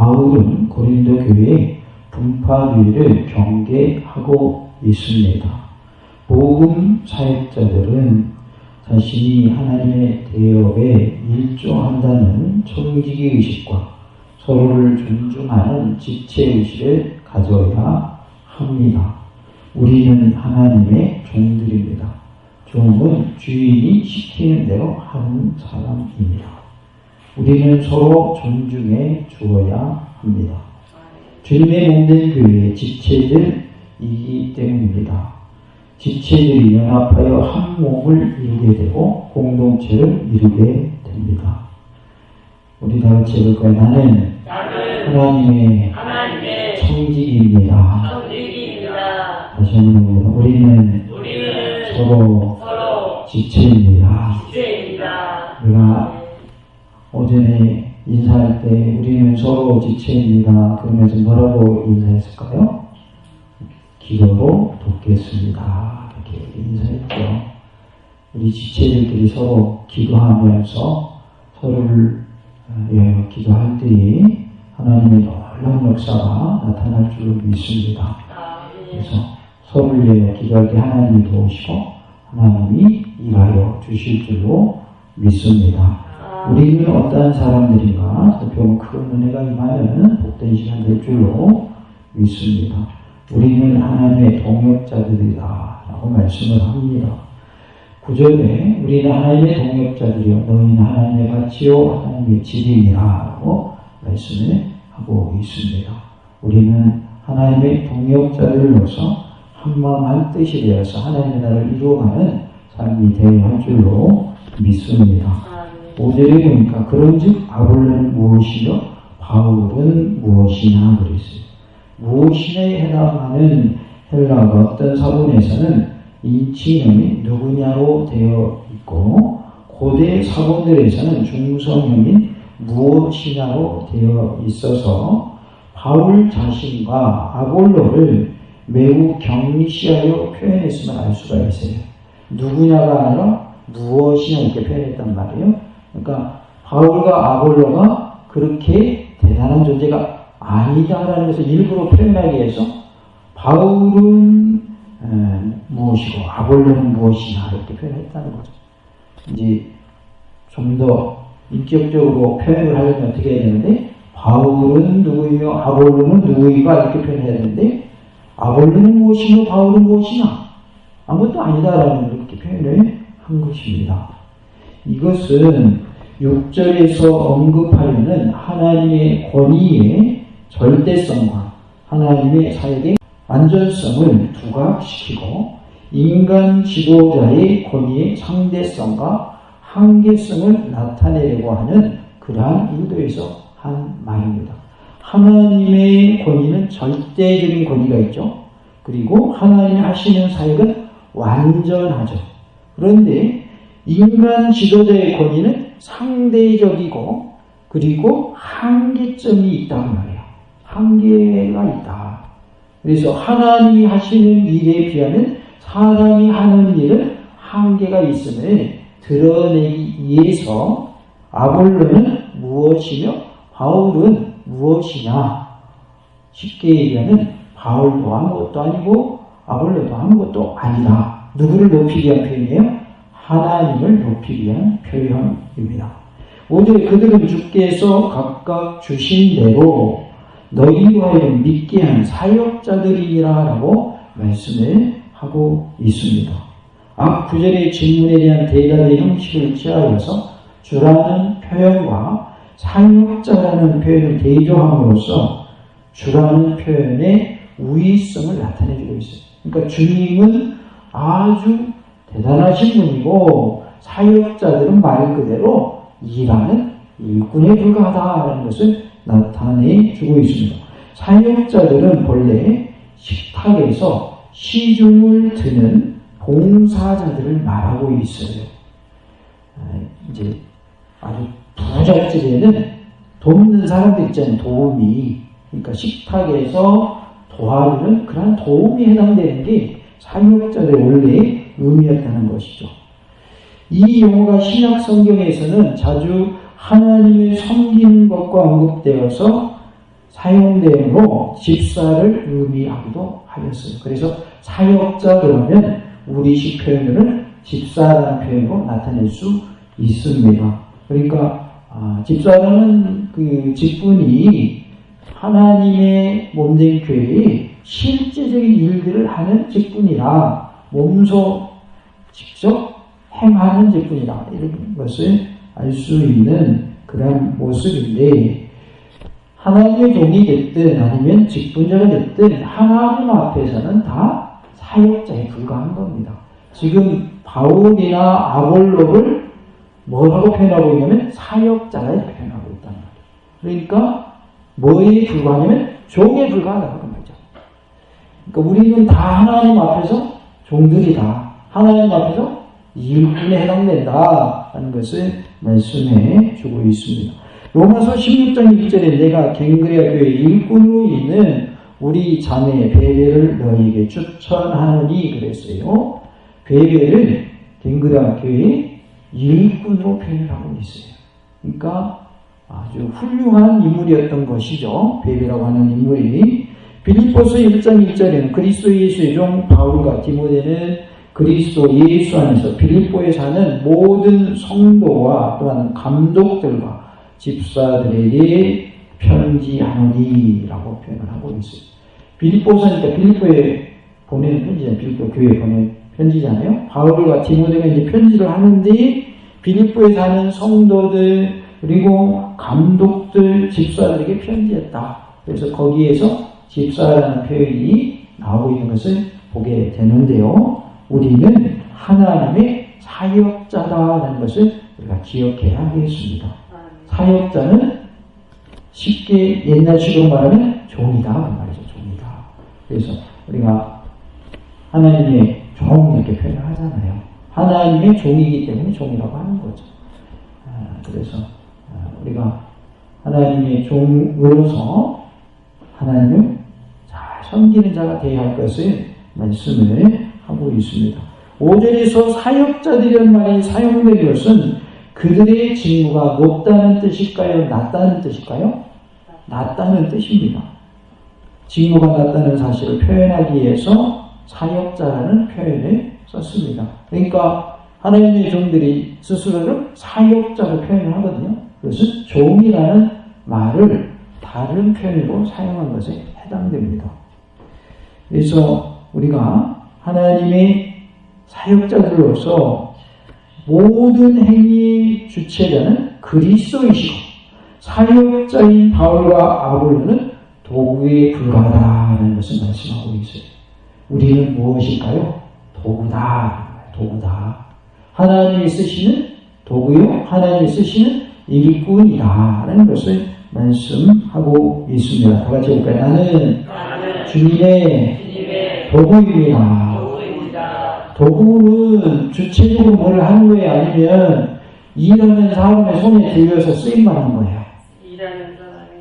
바울은 고린도 교회의 분파주의를 경계하고 있습니다. 복음 사역자들은 자신이 하나님의 대업에 일조한다는 청지기 의식과 서로를 존중하는 지체의식을 가져야 합니다. 우리는 하나님의 종들입니다. 종은 주인이 시키는 대로 하는 사람입니다. 우리는 서로 존중해 주어야 합니다. 주님의 몸된 교회의 지체들이기 때문입니다. 지체들이 연합하여 한 몸을 이루게 되고 공동체를 이루게 됩니다. 우리 다 같이 해볼까요? 나는 하나님의 청지기입니다. 다시 한번 우리는 서로 지체입니다. 우리가 오전에 인사할 때 우리는 서로 지체입니다. 그러면서 뭐라고 인사했을까요? 기도로 돕겠습니다. 이렇게 인사했죠. 우리 지체들끼리 서로 기도하면서 서로를 위하여 기도할 때에 하나님의 놀라운 역사가 나타날 줄로 믿습니다. 그래서 서로를 위하여 기도할 때 하나님이 도우시고 하나님이 일하여 주실 줄로 믿습니다. 우리는 어떠한 사람들인가 살펴보면 큰 은혜가 임하는 복된 시간 될 줄로 믿습니다. 우리는 하나님의 동역자들이다 라고 말씀을 합니다. 9절에 우리는 하나님의 동역자들이요 너희는 하나님의 밭이요 하나님의 집이니라 라고 말씀을 하고 있습니다. 우리는 하나님의 동역자들로서 한마음 한뜻이 되어서 하나님의 나라를 이루어가는 삶이 되어야 할 줄로 믿습니다. 5절에 보니까 그런즉 아볼로는 무엇이요 바울은 무엇이냐 그랬어요. 무엇이냐에 해당하는 헬라어가 어떤 사본에서는 인칭형이 누구냐로 되어 있고 고대 사본들에서는 중성형인 무엇이냐로 되어 있어서 바울 자신과 아볼로를 매우 경시하여 표현했음을 알 수가 있어요. 누구냐가 아니라 무엇이냐 이렇게 표현했단 말이에요. 그러니까 바울과 아볼로가 그렇게 대단한 존재가 아니다라는 것을 일부러 표현하기 위해서 바울은 무엇이고 아볼로는 무엇이냐 이렇게 표현했다는 거죠. 이제 좀 더 인격적으로 표현을 하려면 어떻게 해야 되는데 바울은 누구이며 아볼로는 누구이가 이렇게 표현해야 되는데 아볼로는 무엇이며 바울은 무엇이냐 아무것도 아니다라는 이렇게 표현을 한 것입니다. 이것은 6절에서 언급하려는 하나님의 권위의 절대성과 하나님의 사역의 완전성을 부각시키고 인간 지도자의 권위의 상대성과 한계성을 나타내려고 하는 그러한 의도에서 한 말입니다. 하나님의 권위는 절대적인 권위가 있죠. 그리고 하나님이 하시는 사역은 완전하죠. 그런데 인간 지도자의 권위는 상대적이고 그리고 한계점이 있단 말이에요. 한계가 있다. 그래서 하나님이 하시는 일에 비하면 사람이 하는 일은 한계가 있음을 드러내기 위해서 아볼로는 무엇이며 바울은 무엇이냐 쉽게 얘기하면 바울도 아무것도 아니고 아볼로도 아무것도 아니다. 누구를 높이기 위한 표현이에요? 하나님을 높이기 위한 표현입니다. 5절에 그들은 주께서 각각 주신 대로 너희와 믿게 한 사역자들이라 라고 말씀을 하고 있습니다. 앞 9절의 질문에 대한 대답의 형식을 취하여서 주라는 표현과 사역자라는 표현을 대조함으로써 주라는 표현의 우위성을 나타내주고 있어요. 그러니까 주님은 아주 대단하신 분이고 사역자들은 말 그대로 일하는 일꾼에 불과하다라는 것을 나타내주고 있습니다. 사역자들은 본래 식탁에서 시중을 드는 봉사자들을 말하고 있어요. 이제 아주 부잣집에는 돕는 사람들 있잖아요. 도움이. 그러니까 식탁에서 도와주는 그런 도움이 해당되는 게 사역자들의 원래 의미였다는 것이죠. 이 용어가 신약 성경에서는 자주 하나님을 섬기는 것과 언급되어서 사용되므로 집사를 의미하기도 하였어요. 그래서 사역자 그러면 우리식 표현으로는 집사라는 표현으로 나타낼 수 있습니다. 그러니까 집사라는 그 직분이 하나님의 몸된 교회의 실제적인 일들을 하는 직분이라 몸소 직접 행하는 직분이라 이런 것을 알 수 있는 그런 모습인데 하나님의 종이 됐든 아니면 직분자가 됐든 하나님 앞에서는 다 사역자에 불과한 겁니다. 지금 바울이나 아볼로를 뭐라고 표현하고 있냐면 사역자라 이렇게 표현하고 있단 말이에요. 그러니까 뭐에 불과하냐면 종에 불과하다는 말이죠. 그러니까 우리는 다 하나님 앞에서 종들이다. 하나님 앞에서 일꾼에 해당된다라는 것을 말씀해 주고 있습니다. 로마서 16장 1절에 내가 갱그레아 교회 일꾼으로 있는 우리 자매 베베를 너희에게 추천하노니 그랬어요. 베베를 갱그레아 교회 일꾼으로 표현하고 있어요. 그러니까 아주 훌륭한 인물이었던 것이죠. 베베라고 하는 인물이. 빌립보서 1장 1절에는 그리스도 예수의 종 바울과 디모데는 그리스도 예수 안에서 빌립보에 사는 모든 성도와 또한 감독들과 집사들에게 편지하노니라고 표현을 하고 있어요. 빌립보서니까 빌립보에 보낸 편지잖아요. 빌립보 교회에 보낸 편지잖아요. 바울과 디모데가 이제 편지를 하는데 빌립보에 사는 성도들 그리고 감독들, 집사들에게 편지했다. 그래서 거기에서 집사라는 표현이 나오고 있는 것을 보게 되는데요. 우리는 하나님의 사역자다라는 것을 우리가 기억해야 하겠습니다. 사역자는 쉽게 옛날식으로 말하면 종이다. 그 말이죠. 종이다. 그래서 우리가 하나님의 종 이렇게 표현을 하잖아요. 하나님의 종이기 때문에 종이라고 하는 거죠. 그래서 우리가 하나님의 종으로서 하나님을 잘 섬기는 자가 되어야 할 것을 말씀을 하고 있습니다. 5절에서 사역자들이라는 말이 사용된 것은 그들의 직무가 높다는 뜻일까요? 낮다는 뜻일까요? 낮다는 뜻입니다. 직무가 낮다는 사실을 표현하기 위해서 사역자라는 표현을 썼습니다. 그러니까 하나님의 종들이 스스로를 사역자로 표현을 하거든요. 그것은 종이라는 말을 다른 표현으로 사용한 것에 해당됩니다. 그래서 우리가 하나님의 사역자들로서 모든 행위의 주체자는 그리스도이시고 사역자인 바울과 아볼로는 도구에 불과하다는 것을 말씀하고 있어요. 우리는 무엇일까요? 도구다. 도구다. 하나님이 쓰시는 도구요. 하나님이 쓰시는 일꾼이다라는 것을 말씀하고 있습니다. 다 같이 볼까요? 나는 주님의 도구입니다. 도구는 주체적으로 뭘 하는 거예요? 아니면 일하는 사람의 손에 들려서 쓰임받는 거예요?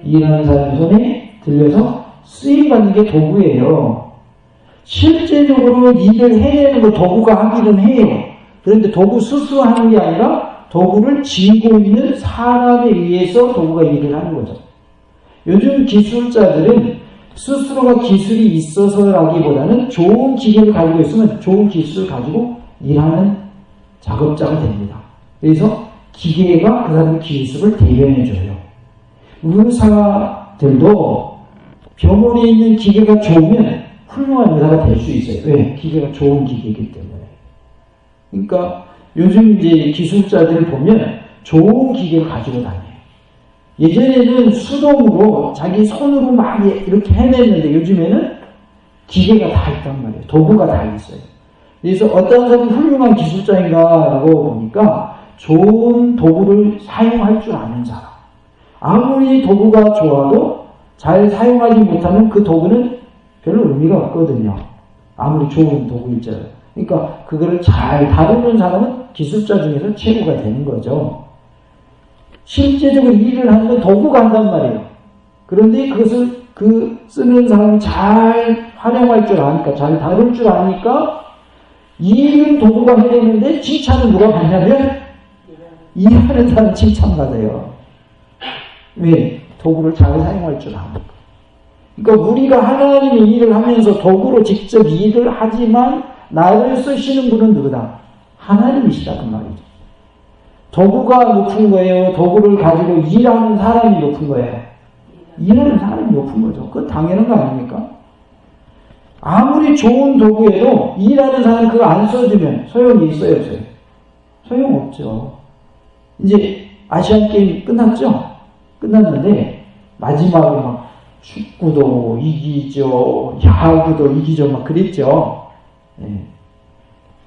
일하는 사람의 손에 들려서 쓰임받는 게 도구예요. 실제적으로 일을 해내는 거 도구가 하기는 해요. 그런데 도구 스스로 하는 게 아니라 도구를 쥐고 있는 사람에 의해서 도구가 일을 하는 거죠. 요즘 기술자들은 스스로가 기술이 있어서라기보다는 좋은 기계를 가지고 있으면 좋은 기술을 가지고 일하는 작업자가 됩니다. 그래서 기계가 그 사람의 기술을 대변해줘요. 의사들도 병원에 있는 기계가 좋으면 훌륭한 의사가 될 수 있어요. 왜? 기계가 좋은 기계이기 때문에. 그러니까 요즘 이제 기술자들을 보면 좋은 기계를 가지고 다녀요. 예전에는 수동으로 자기 손으로 막 이렇게 해냈는데 요즘에는 기계가 다 있단 말이에요. 도구가 다 있어요. 그래서 어떤 사람이 훌륭한 기술자인가라고 보니까 좋은 도구를 사용할 줄 아는 사람. 아무리 도구가 좋아도 잘 사용하지 못하면 그 도구는 별로 의미가 없거든요. 아무리 좋은 도구일지라도. 그러니까 그거를 잘 다루는 사람은 기술자 중에서 최고가 되는 거죠. 실제적으로 일을 하는 건 도구가 한단 말이에요. 그런데 그것을 쓰는 사람이 잘 활용할 줄 아니까, 잘 다룰 줄 아니까 일은 도구가 해내는데 칭찬은 누가 받냐면 일하는 사람 칭찬받아요. 왜? 도구를 잘 사용할 줄 아니까. 그러니까 우리가 하나님의 일을 하면서 도구로 직접 일을 하지만 나를 쓰시는 분은 누구다? 하나님이시다 그 말이죠. 도구가 높은 거예요? 도구를 가지고 일하는 사람이 높은 거예요? 일하는 사람이 높은 거죠. 그건 당연한 거 아닙니까? 아무리 좋은 도구에도 일하는 사람이 그거 안 써주면 소용이 있어요, 없어요? 소용없죠. 이제 아시안게임 끝났죠? 끝났는데 마지막에 막 축구도 이기죠, 야구도 이기죠, 막 그랬죠. 네.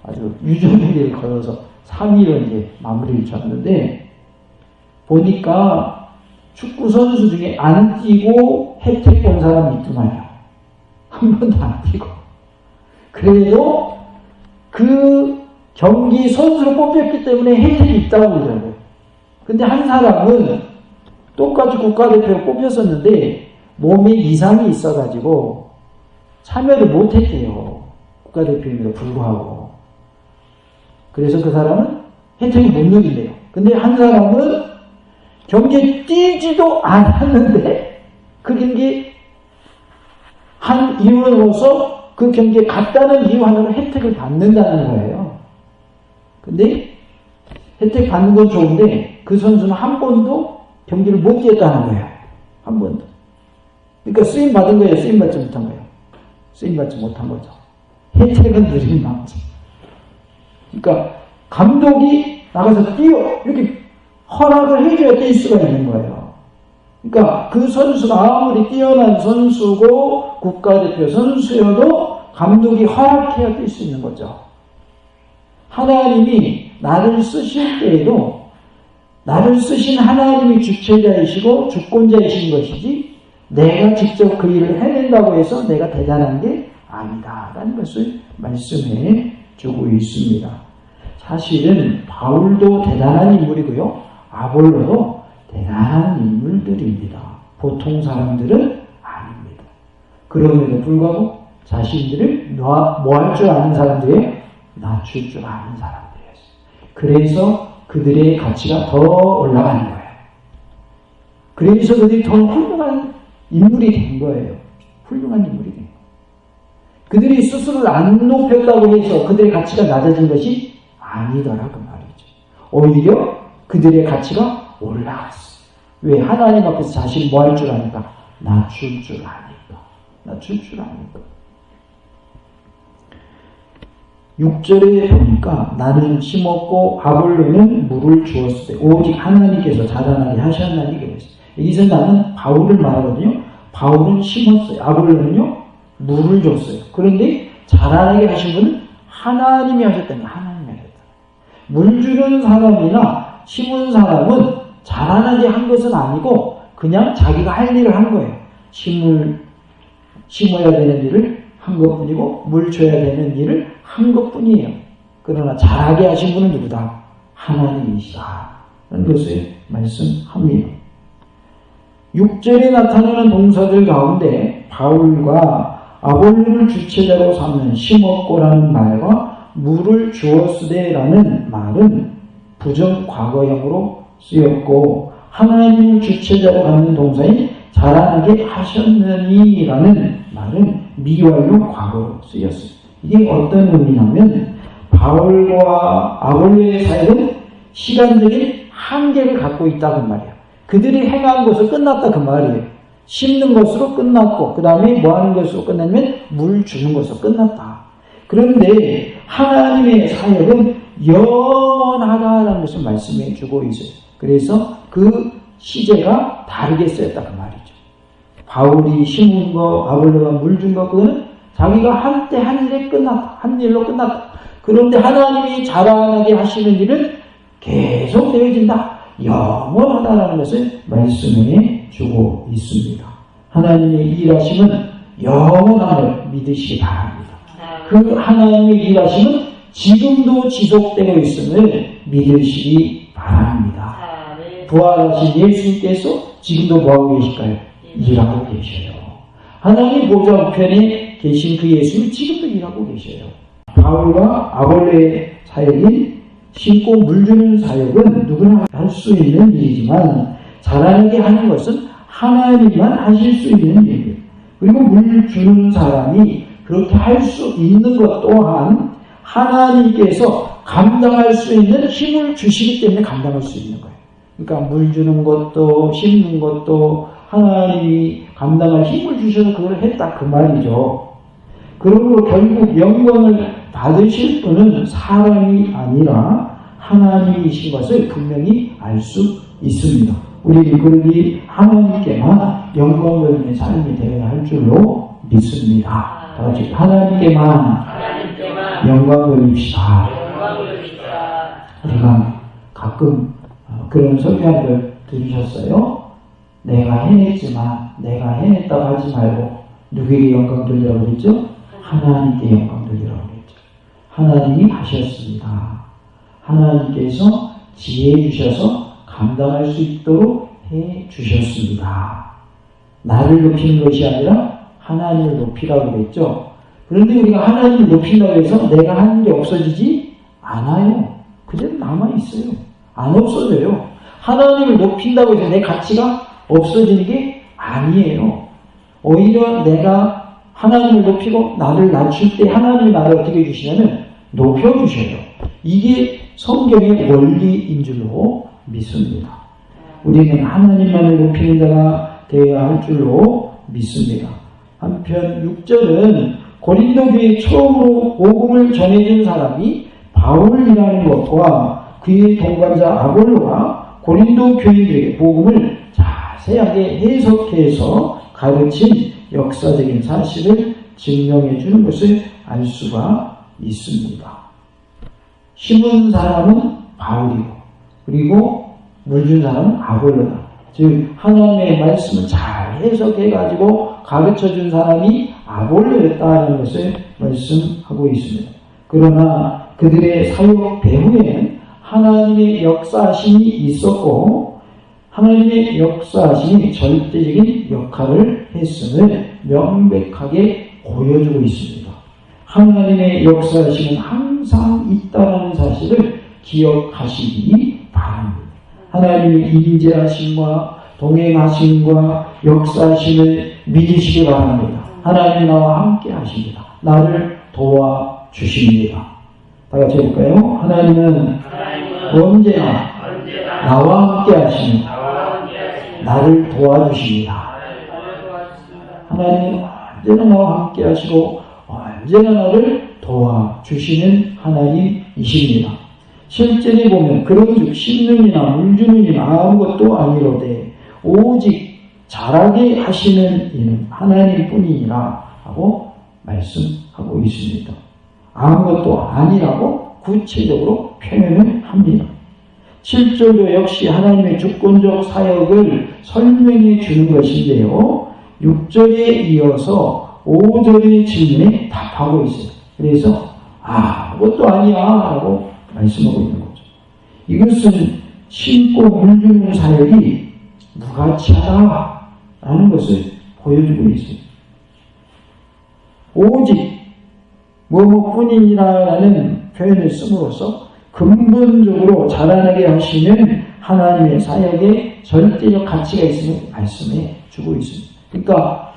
아주 유종의리를 걸어서 3위로 이제 마무리를 쳤는데 보니까 축구 선수 중에 안 뛰고 혜택 본 사람이 있더만요. 한 번도 안 뛰고. 그래도 그 경기 선수로 뽑혔기 때문에 혜택이 있다고 그러더라고요. 근데 한 사람은 똑같이 국가대표로 뽑혔었는데 몸에 이상이 있어가지고 참여를 못했대요. 국가대표임에도 불구하고. 그래서 그 사람은 혜택을 못 누린대요. 근데 한 사람은 경기에 뛰지도 않았는데 그 경기 한 이유로서 그 경기에 갔다는 이유 하나로 혜택을 받는다는 거예요. 근데 혜택 받는 건 좋은데 그 선수는 한 번도 경기를 못 뛰었다는 거예요. 한 번도. 그러니까 쓰임 받은 거예요? 쓰임 받지 못한 거예요? 쓰임 받지 못한 거죠. 혜택은 누린 나머지. 그러니까 감독이 나가서 뛰어 이렇게 허락을 해줘야 뛸 수가 있는 거예요. 그러니까 그 선수가 아무리 뛰어난 선수고 국가대표 선수여도 감독이 허락해야 뛸 수 있는 거죠. 하나님이 나를 쓰실 때에도 나를 쓰신 하나님이 주체자이시고 주권자이신 것이지 내가 직접 그 일을 해낸다고 해서 내가 대단한 게 아니다라는 것을 말씀해 주고 있습니다. 사실은 바울도 대단한 인물이고요. 아볼로도 대단한 인물들입니다. 보통 사람들은 아닙니다. 그럼에도 불구하고 자신들을 뭐 할 줄 아는 사람들이에요? 낮출 줄 아는 사람들이었어요. 그래서 그들의 가치가 더 올라가는 거예요. 그래서 그들이 더 훌륭한 인물이 된 거예요. 훌륭한 인물이 된 거예요. 그들이 스스로를 안 높였다고 해서 그들의 가치가 낮아진 것이 아니더라 그 말이죠. 오히려 그들의 가치가 올라갔어. 왜? 하나님 앞에서 자신이 뭐 할 줄 아니까? 낮출 줄 아니까. 낮출 줄 아니까. 6절에 보니까 나는 심었고 아볼로는 물을 주었을 때 오직 하나님께서 자라나게 하셨나니 그랬어요. 여기서 나는 바울을 말하거든요. 바울은 심었어요. 아볼로는요 물을 줬어요. 그런데 자라나게 하신 분은 하나님이 하셨다는 거예요. 하나님이 하셨다. 물 주는 사람이나 심은 사람은 자라나게 한 것은 아니고 그냥 자기가 할 일을 한 거예요. 심어야 되는 일을 한 것뿐이고 물 줘야 되는 일을 한 것뿐이에요. 그러나 자라게 하신 분은 누구다? 하나님이시다. 라는 것을 말씀합니다. 6절에 나타나는 동사들 가운데 바울과 아볼로를 주체자로 삼는 심었고라는 말과 물을 주었으되라는 말은 부정 과거형으로 쓰였고 하나님을 주체자로 갖는 동사인 자라나게 하셨느니라는 말은 미완료 과거로 쓰였습니다. 이게 어떤 의미냐면 바울과 아볼로의 사역은 시간적인 한계를 갖고 있다는 말이에요. 그들이 행한 것을 끝났다 그 말이에요. 심는 것으로 끝났고 그 다음에 뭐 하는 것으로 끝났냐면 물 주는 것으로 끝났다. 그런데 하나님의 사역은 영원하다라는 것을 말씀해 주고 있어요. 그래서 그 시제가 다르게 쓰였다 그 말이죠. 바울이 심은 거, 아볼로가 물 준 거, 그거는 자기가 한때 한 일에 끝났다. 한 일로 끝났다. 그런데 하나님이 자라나게 하시는 일은 계속 되어진다. 영원하다라는 것을 말씀해 주고 있습니다. 하나님의 일하심은 영원함을 믿으시기 바랍니다. 그 하나님의 일하심은 지금도 지속되고 있음을 믿으시기 바랍니다. 부활하신 예수님께서 지금도 뭐하고 계실까요? 일하고 계셔요. 하나님 보좌 우편에 계신 그 예수님이 지금도 일하고 계셔요. 바울과 아볼로의 사역인 심고 물 주는 사역은 누구나 할 수 있는 일이지만 자라나게 하는 것은 하나님만 하실 수 있는 일입니다. 그리고 물 주는 사람이 그렇게 할 수 있는 것 또한 하나님께서 감당할 수 있는 힘을 주시기 때문에 감당할 수 있는 거예요. 그러니까 물 주는 것도 심는 것도 하나님이 감당할 힘을 주셔서 그걸 했다 그 말이죠. 그러므로 결국 영광을 받으실 분은 사람이 아니라 하나님이신 것을 분명히 알 수 있습니다. 우리 그러니 하나님께만 영광 돌리는 삶이 되어야 할 줄로 믿습니다. 다 같이 하나님께만 영광 돌립시다. 우리가 가끔 그런 설교한 걸 들으셨어요? 내가 해냈지만 내가 해냈다고 하지 말고 누구에게 영광 돌리라고 그랬죠? 하나님께 영광 돌리라고 그랬죠. 하나님이 하셨습니다. 하나님께서 지혜 주셔서 감당할 수 있도록 해 주셨습니다. 나를 높이는 것이 아니라 하나님을 높이라고 그랬죠. 그런데 우리가 하나님을 높인다고 해서 내가 하는 게 없어지지 않아요. 그대로 남아있어요. 안 없어져요. 하나님을 높인다고 해서 내 가치가 없어지는 게 아니에요. 오히려 내가 하나님을 높이고 나를 낮출 때 하나님이 나를 어떻게 해주시냐면 높여주셔요. 이게 성경의 원리인 줄로 믿습니다. 우리는 하나님만을 높이는 자가 되어야 할 줄로 믿습니다. 한편 6절은 고린도 교회에 처음으로 복음을 전해준 사람이 바울이라는 것과 그의 동반자 아볼로가 고린도 교회의 복음을 자세하게 해석해서 가르친 역사적인 사실을 증명해 주는 것을 알 수가 있습니다. 심은 사람은 바울이고 그리고 물 준 사람은 아볼로다. 즉 하나님의 말씀을 잘 해석해가지고 가르쳐준 사람이 아볼로였다는 것을 말씀하고 있습니다. 그러나 그들의 사역 배후에는 하나님의 역사하심이 있었고 하나님의 역사하심이 절대적인 역할을 했음을 명백하게 보여주고 있습니다. 하나님의 역사하심은 항상 있다는 사실을 기억하시기 바랍니다. 하나님의 임재하심과 동행하심과 역사하심을 믿으시기 바랍니다. 하나님이 나와 함께 하십니다. 나를 도와주십니다. 다 같이 해볼까요? 하나님은 언제나 나와 함께 하시며 나를 도와주십니다. 하나님은 언제나 나와 함께 하시고 언제나 나를 도와주시는 하나님이십니다. 실제로 보면 그런즉 심는 이나 물주는 이나 아무것도 아니로되 오직 자라게 하시는 이는 하나님뿐이니라 하고 말씀하고 있습니다. 아무것도 아니라고 구체적으로 표현을 합니다. 7절도 역시 하나님의 주권적 사역을 설명해 주는 것인데요. 6절에 이어서 5절의 질문에 답하고 있어요. 그래서 아무것도 아니야 라고 말씀하고 있는 거죠. 이것은 심고 물주는 사역이 무가치하다라는 것을 보여주고 있어요. 오직 뭐뭐뿐이라는 표현을 씀으로써 근본적으로 자라나게 하시는 하나님의 사역에 절대적 가치가 있음을 말씀해 주고 있습니다. 그러니까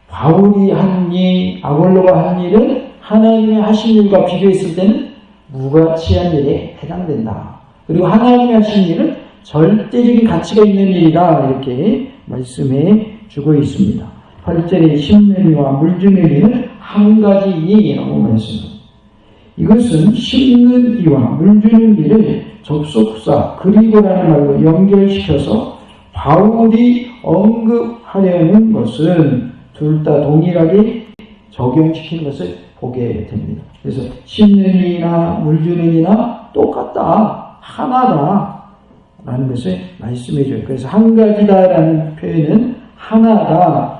바울이 한 일, 아볼로가 한 일은 하나님의 하신 일과 비교했을 때는 무가치한 일에 해당된다. 그리고 하나님이 하신 일은 절대적인 가치가 있는 일이다. 이렇게 말씀해 주고 있습니다. 8절에 심는 이와 물 주는 이는 한 가지이라고 말씀합니다. 이것은 심는 이와 물 주는 일을 접속사 그리고라는 말로 연결시켜서 바울이 언급하려는 것은 둘 다 동일하게 적용시키는 것을 보게 됩니다. 그래서 심는 이나 물 주는 이나 똑같다, 하나다 라는 것을 말씀해 줘요. 그래서 한 가지다라는 표현은 하나다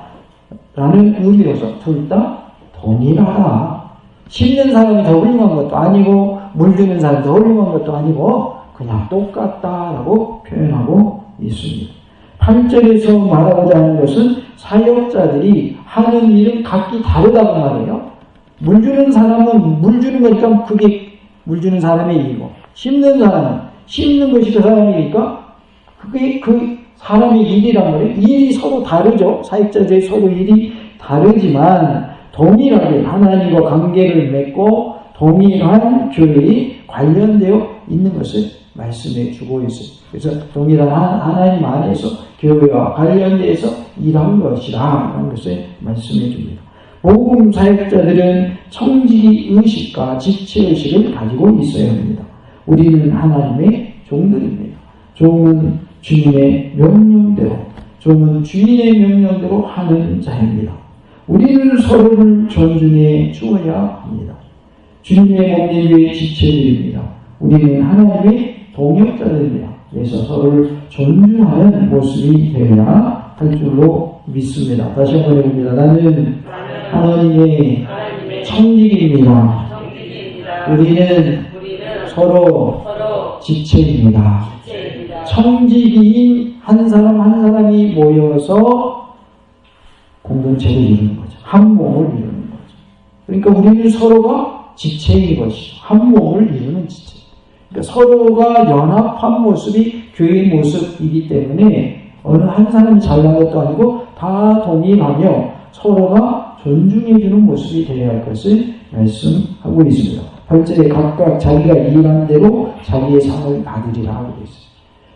라는 의미로서 둘 다 동일하다. 심는 사람이 더 훌륭한 것도 아니고 물 주는 사람이 더 훌륭한 것도 아니고 그냥 똑같다라고 표현하고 있습니다. 8절에서 말하고자 하는 것은 사역자들이 하는 일은 각기 다르다고 말해요. 물 주는 사람은 물 주는 거니까 그게 물 주는 사람의 일이고 심는 사람은 심는 것이 그 사람의 일이니까 그게 그 사람의 일이란 말이에요. 일이 서로 다르죠. 사역자들의 서로 일이 다르지만 동일하게 하나님과 관계를 맺고 동일한 교회에 관련되어 있는 것을 말씀해 주고 있어요. 그래서 동일한 하나님 안에서 교회와 관련돼서 일한 것이라 하는 것을 말씀해 줍니다. 복음 사역자들은 청지기 의식과 지체의식을 가지고 있어야 합니다. 우리는 하나님의 종들입니다. 종은 주님의 명령대로, 종은 주인의 명령대로 하는 자입니다. 우리는 서로를 존중해 주어야 합니다. 주님의 몸된 지체들입니다. 우리는 하나님의 동역자들입니다. 그래서 서로를 존중하는 모습이 되어야 할 줄로 믿습니다. 다시 한번 해봅니다. 나는 하나님의 청지기입니다. 우리는 서로 지체입니다. 청지기인 한 사람 한 사람이 모여서 공동체를 이루는 거죠. 한 몸을 이루는 거죠. 그러니까 우리는 서로가 지체인 것이죠. 한 몸을 이루는 지체. 그러니까 서로가 연합한 모습이 교회의 모습이기 때문에 어느 한 사람이 잘난 것도 아니고 다 동의하며 서로가 존중해주는 모습이 되어야 할 것을 말씀하고 있습니다. 8절에 각각 자기가 일한 대로 자기의 상을 받으리라 하고 있어요.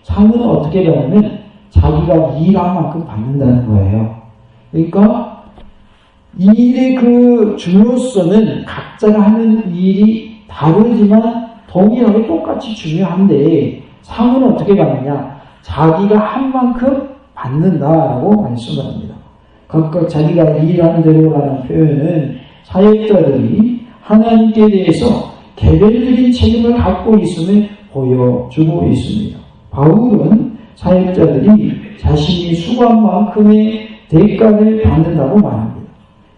상은 어떻게 받냐면 자기가 일한 만큼 받는다는 거예요. 그러니까 일의 그 중요성은 각자가 하는 일이 다르지만 동일하게 똑같이 중요한데 상은 어떻게 받느냐? 자기가 한 만큼 받는다라고 말씀을 합니다. 각각 자기가 일한 대로라는 표현은 사역자들이 하나님께 대해서 개별적인 책임을 갖고 있음을 보여주고 있습니다. 바울은 사역자들이 자신이 수고한 만큼의 대가를 받는다고 말합니다.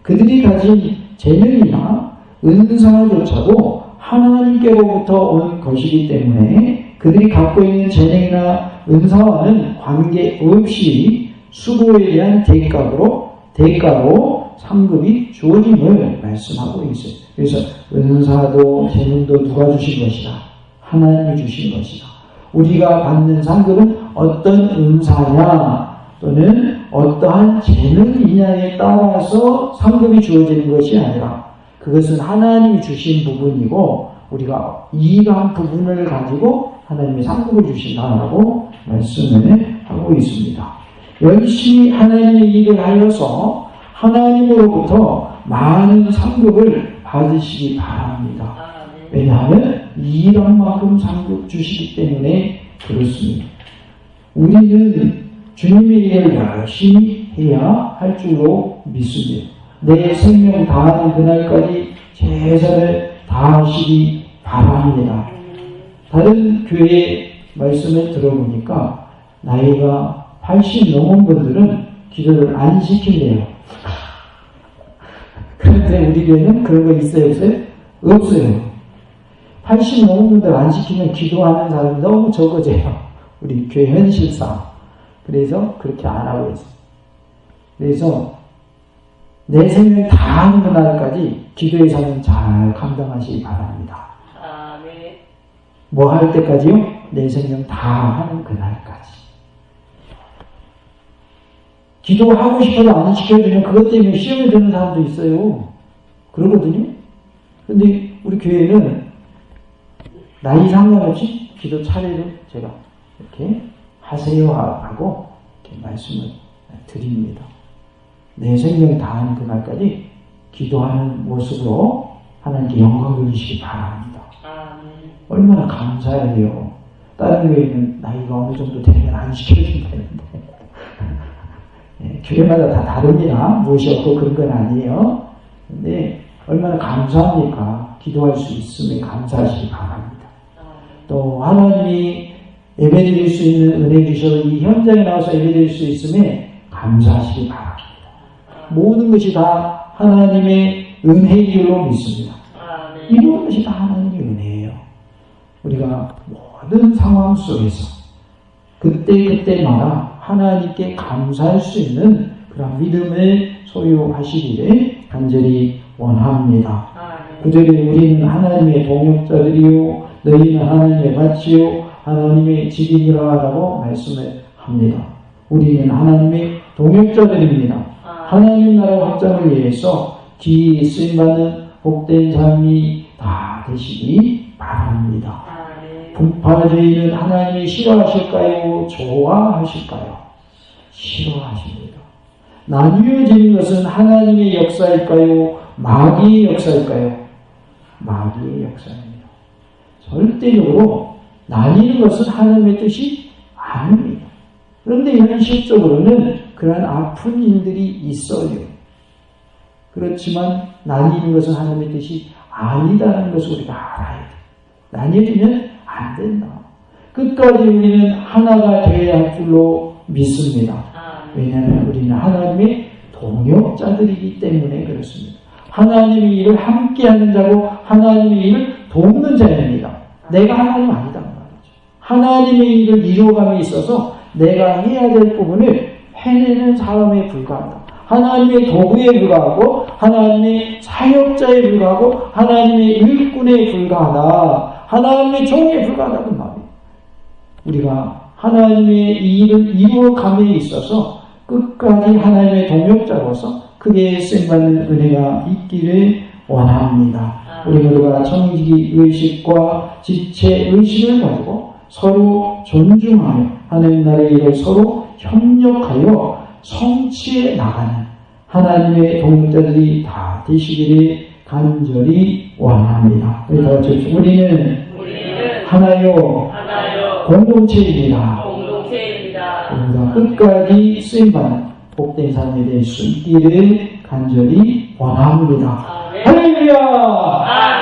그들이 가진 재능이나 은사조차도 하나님께로부터 온 것이기 때문에 그들이 갖고 있는 재능이나 은사와는 관계없이 수고에 대한 대가로 상급이 주어짐을 말씀하고 있어요. 그래서 은사도 재능도 누가 주신 것이다? 하나님이 주신 것이다. 우리가 받는 상급은 어떤 은사냐 또는 어떠한 재능이냐에 따라서 상급이 주어지는 것이 아니라 그것은 하나님이 주신 부분이고 우리가 일한 부분을 가지고 하나님이 상급을 주신다라고 말씀을 하고 있습니다. 열심히 하나님의 일을 하여서 하나님으로부터 많은 상급을 받으시기 바랍니다. 왜냐하면 일한 만큼 상급 주시기 때문에 그렇습니다. 우리는 주님의 일을 열심히 해야 할 줄로 믿습니다. 내 생명 다하는 그날까지 제사를 다하시기 바랍니다. 다른 교회 말씀을 들어보니까 나이가 80 넘은 분들은 기도를 안 시킨대요. 그런데 우리 교회는 그런 거 있어요? 없어요? 없어요. 80 넘은 분들 안 시키면 기도하는 사람이 너무 적어져요. 우리 교회 현실상. 그래서 그렇게 안 하고 있어요. 그래서 내 생명 다하는 그날까지 기도의 삶은 잘 감당하시기 바랍니다. 뭐 할 때까지요? 내 생명 다하는 그날까지. 기도하고 싶어도 안 시켜주면 그것 때문에 시험에 드는 사람도 있어요. 그러거든요. 근데 우리 교회는 나이 상관없이 기도 차례를 제가 이렇게 하세요 하고 이렇게 말씀을 드립니다. 내 생명 다하는 그날까지 기도하는 모습으로 하나님께 영광 돌리시기 바랍니다. 얼마나 감사해요. 다른 교회는 나이가 어느 정도 되면 안 시켜준다는데 교회마다 다 다릅니다. 무엇이 없고 그런 건 아니에요. 근데 얼마나 감사합니까? 기도할 수 있음에 감사하시기 바랍니다. 또 하나님이 예배드릴 수 있는 은혜 주셔서 이 현장에 나와서 예배드릴 수 있음에 감사하시기 바랍니다. 모든 것이 다 하나님의 은혜인 줄로 믿습니다. 이 모든 것이 다 하나님의 은혜예요. 우리가 모든 상황 속에서 그때마다 하나님께 감사할 수 있는 그런 믿음을 소유하시기를 간절히 원합니다. 9절에 우리는 하나님의 동역자들이요 너희는 하나님의 밭이요 하나님의 집이니라 라고 말씀을 합니다. 우리는 하나님의 동역자들입니다. 하나님 나라 확장을 위해서 뒤에 쓰임받는 복된 삶이 다 되시기 바랍니다. 분파주의는 하나님이 싫어하실까요? 좋아하실까요? 싫어하십니다. 나뉘어지는 것은 하나님의 역사일까요? 마귀의 역사일까요? 마귀의 역사입니다. 절대적으로 나뉘는 것은 하나님의 뜻이 아닙니다. 그런데 현실적으로는 그러한 아픈 일들이 있어요. 그렇지만 나뉘는 것은 하나님의 뜻이 아니다는 것을 우리가 알아야 돼요. 나뉘어지면 안 된다. 끝까지 우리는 하나가 되어야 할 줄로 믿습니다. 왜냐하면 우리는 하나님의 동역자들이기 때문에 그렇습니다. 하나님의 일을 함께하는 자고 하나님의 일을 돕는 자입니다. 내가 하나님 아니다 말이죠. 하나님의 일을 이루어감에 있어서 내가 해야 될 부분을 해내는 사람에 불과하다. 하나님의 도구에 불과하고 하나님의 사역자에 불과하고 하나님의 일꾼에 불과하다. 하나님의 종에 불과하다 그 말이에요. 우리가 하나님의 일을 이루어감에 있어서 끝까지 하나님의 동역자로서 크게 쓰임받는 은혜가 있기를 원합니다. 우리 모두가 청지기 의식과 지체 의식을 가지고 서로 존중하며 하나님 나라의 일을 서로 협력하여 성취해 나가는 하나님의 동역자들이 다 되시기를 간절히 원합니다. 우리 다 같이 우리는 하나요 공동체입니다. 우리가 끝까지 쓰임받는 복된 삶이 될 수 있기를 간절히 원합니다. 할렐루야!